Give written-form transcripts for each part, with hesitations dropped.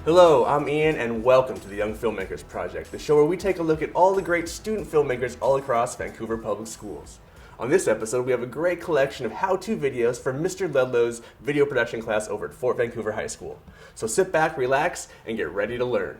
Hello, I'm Ian, and welcome to the Young Filmmakers Project, the show where we take a look at all the great student filmmakers all across Vancouver Public Schools. On this episode, we have a great collection of how-to videos from Mr. Ledlow's video production class over at Fort Vancouver High School. So sit back, relax, and get ready to learn.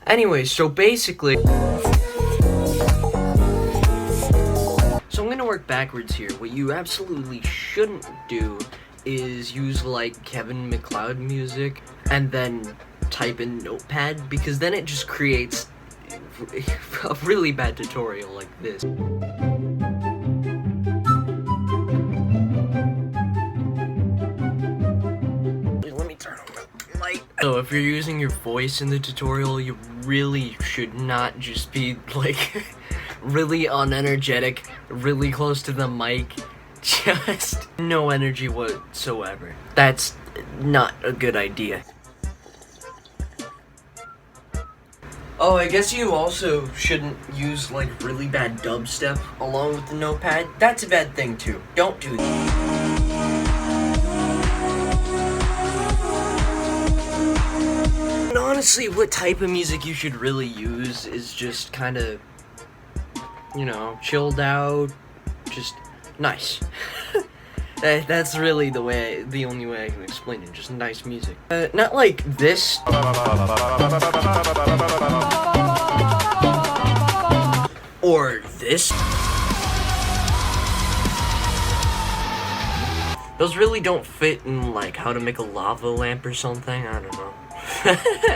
Anyway, so basically... So I'm gonna work backwards here. What you absolutely shouldn't do is use like Kevin MacLeod music and then type in Notepad, because then it just creates a really bad tutorial like this. Let me turn on the light. So if you're using your voice in the tutorial, you really should not just be like really unenergetic, really close to the mic, just no energy whatsoever. That's not a good idea. Oh, I guess you also shouldn't use like really bad dubstep along with the notepad. That's a bad thing too. Don't do that. And honestly, what type of music you should really use is just kind of, you know, chilled out, just nice. That's really the only way I can explain it, just nice music. Not like this. Or this. Those really don't fit in like How to Make a Lava Lamp or something, I don't know.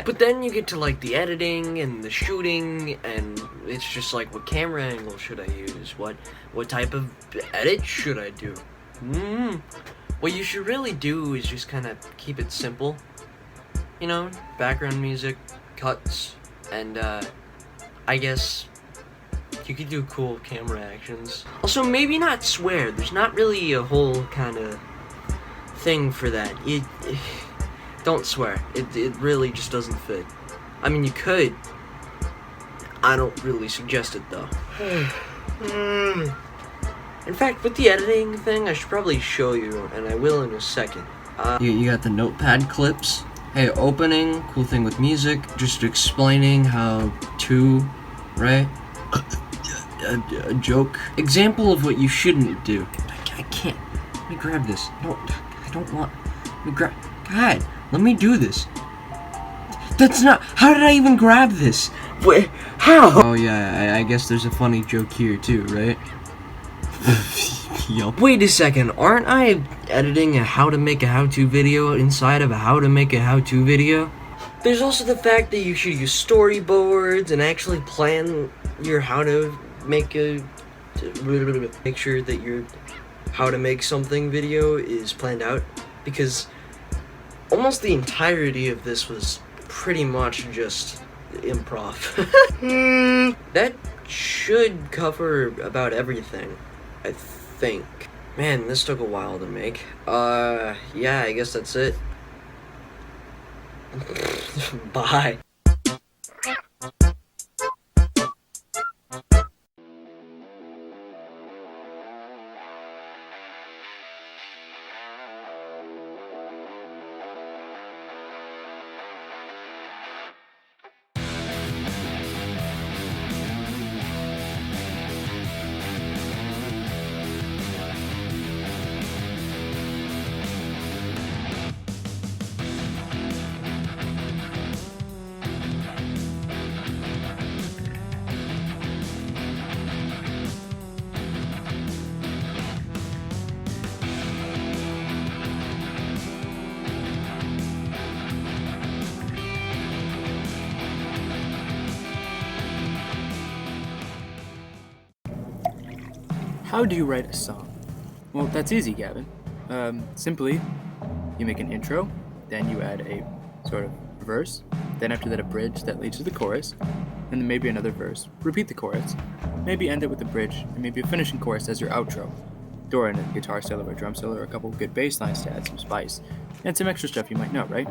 But then you get to like the editing and the shooting, and it's just like, what camera angle should I use? What type of edit should I do? What you should really do is just kind of keep it simple. You know, background music, cuts, and I guess you could do cool camera actions. Also, maybe not swear. There's not really a whole kind of thing for that. Don't swear. It really just doesn't fit. I mean, you could. I don't really suggest it, though. In fact, with the editing thing, I should probably show you, and I will in a second. You got the notepad clips. Hey, opening, cool thing with music, just explaining how to, right? A joke. Example of what you shouldn't do. I can't. Let me grab this. No, I don't want. Let me grab. God, let me do this. That's not. How did I even grab this? Wait, how? Oh yeah, I guess there's a funny joke here too, right? Yup. Wait a second, aren't I editing a how to make a how-to video inside of a how to make a how-to video? There's also the fact that you should use storyboards and actually plan your how to make make sure that your how to make something video is planned out, because almost the entirety of this was pretty much just improv. That should cover about everything, I think. Man, this took a while to make. Yeah, I guess that's it. Bye. How do you write a song? Well, that's easy, Gavin. Simply, you make an intro, then you add a sort of verse, then after that a bridge that leads to the chorus, and then maybe another verse. Repeat the chorus, maybe end it with a bridge, and maybe a finishing chorus as your outro. Throw in a guitar solo or a drum solo or a couple of good bass lines to add some spice, and some extra stuff you might know, right?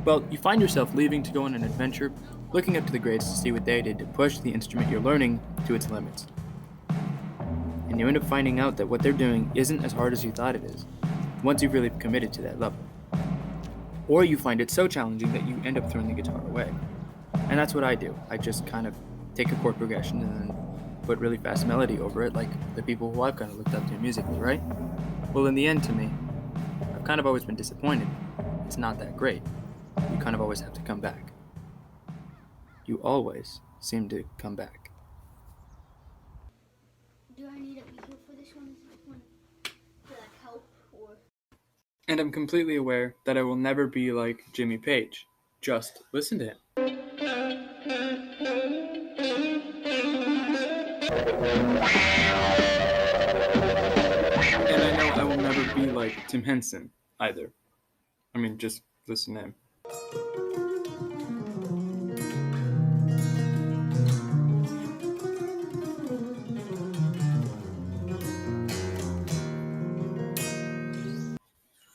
Well, you find yourself leaving to go on an adventure, looking up to the grades to see what they did to push the instrument you're learning to its limits. And you end up finding out that what they're doing isn't as hard as you thought it is, once you've really committed to that level. Or you find it so challenging that you end up throwing the guitar away. And that's what I do. I just kind of take a chord progression and then put really fast melody over it, like the people who I've kind of looked up to musically, right? Well, in the end, to me, I've kind of always been disappointed. It's not that great. You kind of always have to come back. you always seem to come back. Do I need a vehicle for this one? Is this one to help or? And I'm completely aware that I will never be like Jimmy Page. Just listen to him. And I know I will never be like Tim Henson either. I mean, just listen to him.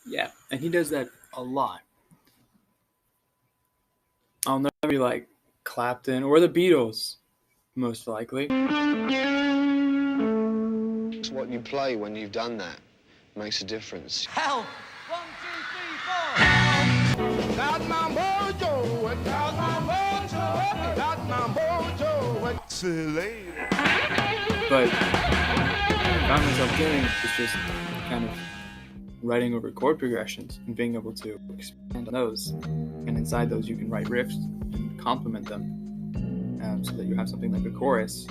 Yeah, and he does that a lot. I'll never be like Clapton or the Beatles, most likely. It's what you play when you've done that. Makes a difference. Help! 1, 2, 3, 4! Got my mojo, got my mojo, got my mojo. See you later. But I found myself doing is just kind of writing over chord progressions and being able to expand on those. And inside those, you can write riffs and complement them so that you have something like a chorus.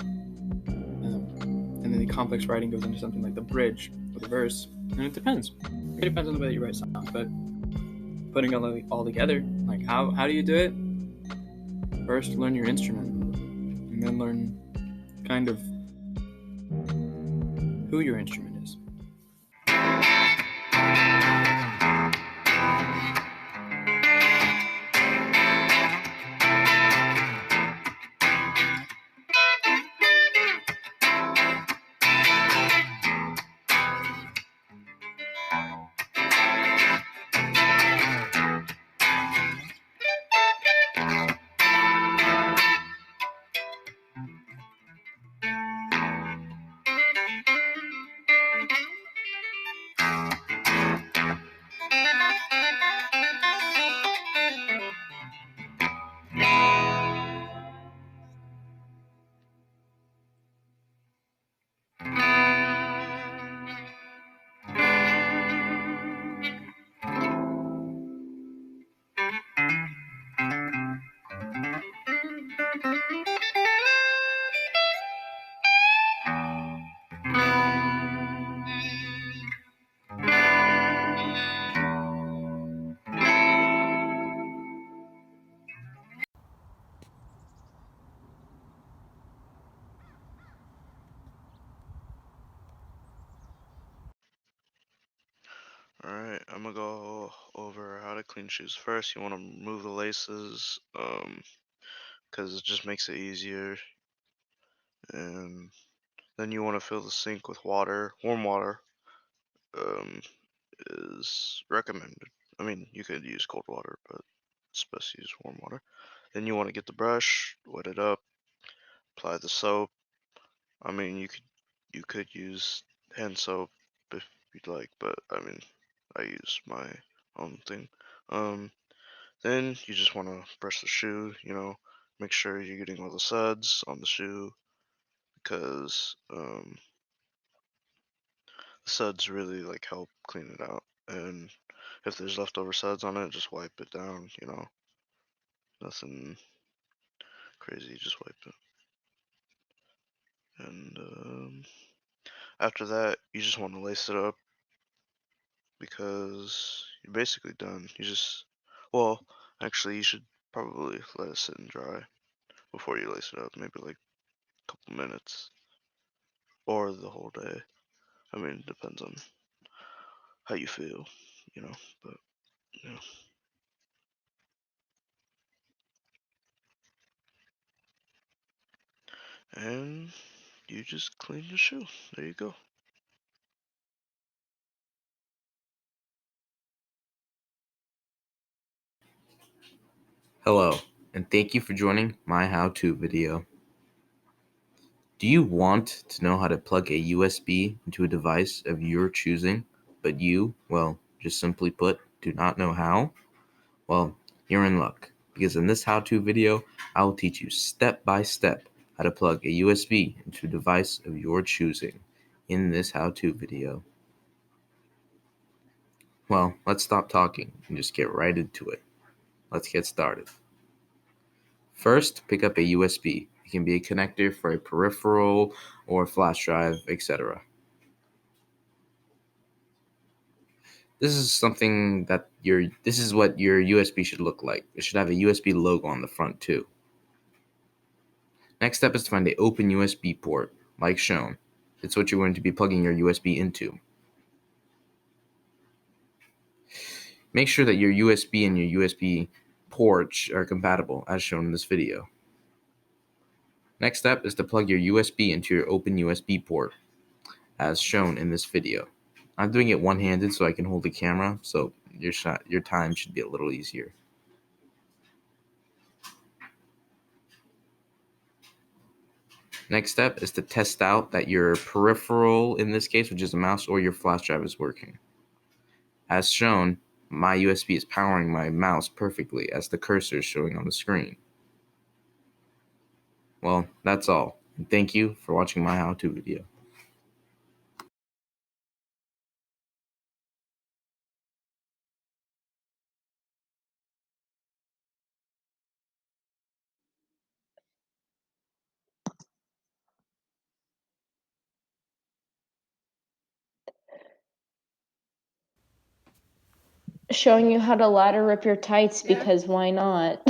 And then the complex writing goes into something like the bridge or the verse. And it depends. It depends on the way that you write songs. But putting it all together, like how do you do it? First, learn your instrument. And then learn kind of who your instrument is. Alright, I'm gonna go over how to clean shoes. First, you want to remove the laces, because it just makes it easier. And then you want to fill the sink with water. Warm water, is recommended. I mean, you could use cold water, but it's best to use warm water. Then you want to get the brush, wet it up, apply the soap. I mean, you could use hand soap if you'd like, but I mean, I use my own thing. Then you just want to brush the shoe, make sure you're getting all the suds on the shoe because the suds really like help clean it out. And if there's leftover suds on it, just wipe it down, nothing crazy, just wipe it. And after that, you just want to lace it up because you're basically done. Well, actually, you should probably let it sit and dry before you lace it up, maybe like a couple minutes or the whole day. I mean, it depends on how you feel, but yeah. And you just clean your shoe. There you go. Hello, and thank you for joining my how-to video. Do you want to know how to plug a USB into a device of your choosing, but you, well, just simply put, do not know how? Well, you're in luck, because in this how-to video, I will teach you step by step how to plug a USB into a device of your choosing in this how-to video. Well, let's stop talking and just get right into it. Let's get started. First, pick up a USB. It can be a connector for a peripheral or flash drive, etc. This is what your USB should look like. It should have a USB logo on the front too. Next step is to find an open USB port, like shown. It's what you're going to be plugging your USB into. Make sure that your USB and your USB ports are compatible, as shown in this video. Next step is to plug your USB into your open USB port, as shown in this video. I'm doing it one-handed so I can hold the camera, so your time should be a little easier. Next step is to test out that your peripheral, in this case, which is a mouse, or your flash drive is working. As shown, my USB is powering my mouse perfectly as the cursor is showing on the screen. Well, that's all. And thank you for watching my how-to video. Showing you how to ladder rip your tights because why not?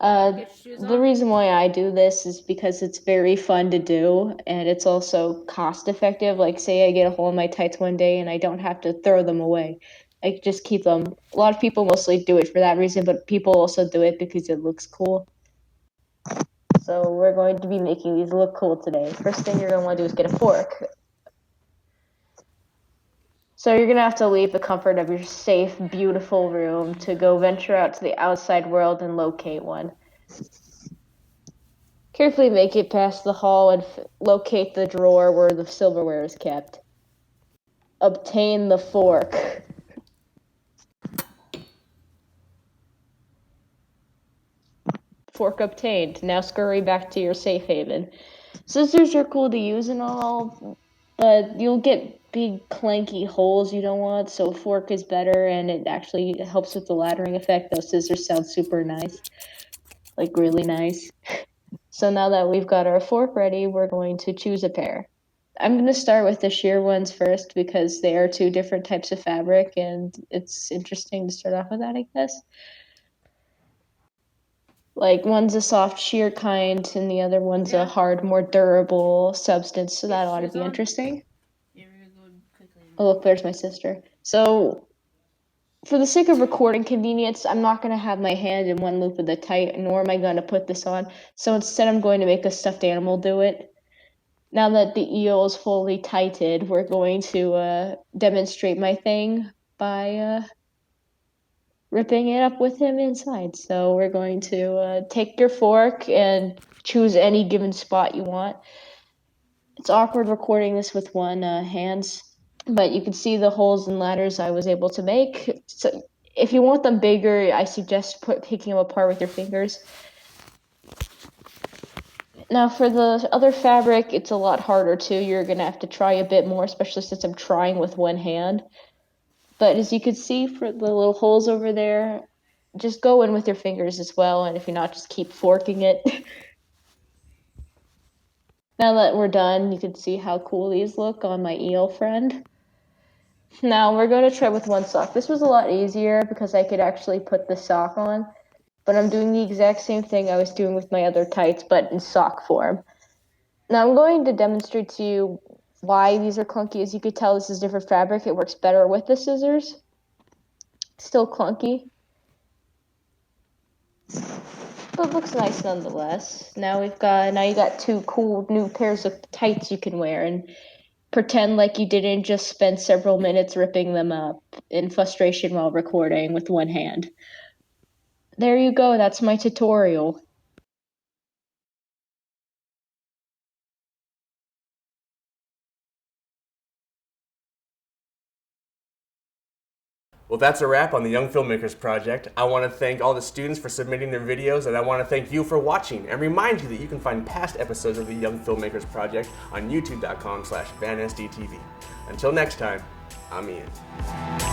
The reason why I do this is because it's very fun to do and it's also cost effective. Like, say I get a hole in my tights one day and I don't have to throw them away. I can just keep them. A lot of people mostly do it for that reason, but people also do it because it looks cool. So we're going to be making these look cool today. First thing you're going to want to do is get a fork. So you're going to have to leave the comfort of your safe, beautiful room to go venture out to the outside world and locate one. Carefully make it past the hall and locate the drawer where the silverware is kept. Obtain the fork. Fork obtained. Now scurry back to your safe haven. Scissors are cool to use and all, but you'll get big clanky holes you don't want, so a fork is better and it actually helps with the laddering effect. Those scissors sound super nice. Like really nice. So now that we've got our fork ready, we're going to choose a pair. I'm going to start with the sheer ones first because they are two different types of fabric and it's interesting to start off with that, I guess. Like one's a soft sheer kind and the other one's a hard, more durable substance, so that ought to be interesting. Oh look, there's my sister. So for the sake of recording convenience, I'm not going to have my hand in one loop of the tight, nor am I going to put this on. So instead I'm going to make a stuffed animal do it. Now that the eel is fully tighted, we're going to demonstrate my thing by ripping it up with him inside. So we're going to take your fork and choose any given spot you want. It's awkward recording this with one hands, but you can see the holes and ladders I was able to make. So if you want them bigger, I suggest picking them apart with your fingers. Now for the other fabric, it's a lot harder too. You're going to have to try a bit more, especially since I'm trying with one hand. But as you can see for the little holes over there, just go in with your fingers as well, and if you're not, just keep forking it. Now that we're done, you can see how cool these look on my eel friend. Now we're going to try with one sock. This was a lot easier because I could actually put the sock on, but I'm doing the exact same thing I was doing with my other tights, but in sock form. Now I'm going to demonstrate to you why these are clunky. As you can tell, this is different fabric. It works better with the scissors. Still clunky, but looks nice nonetheless. Now you got two cool new pairs of tights you can wear and pretend like you didn't just spend several minutes ripping them up in frustration while recording with one hand. There you go, that's my tutorial. Well, that's a wrap on the Young Filmmakers Project. I want to thank all the students for submitting their videos, and I want to thank you for watching, and remind you that you can find past episodes of the Young Filmmakers Project on youtube.com/VanSDTV. Until next time, I'm Ian.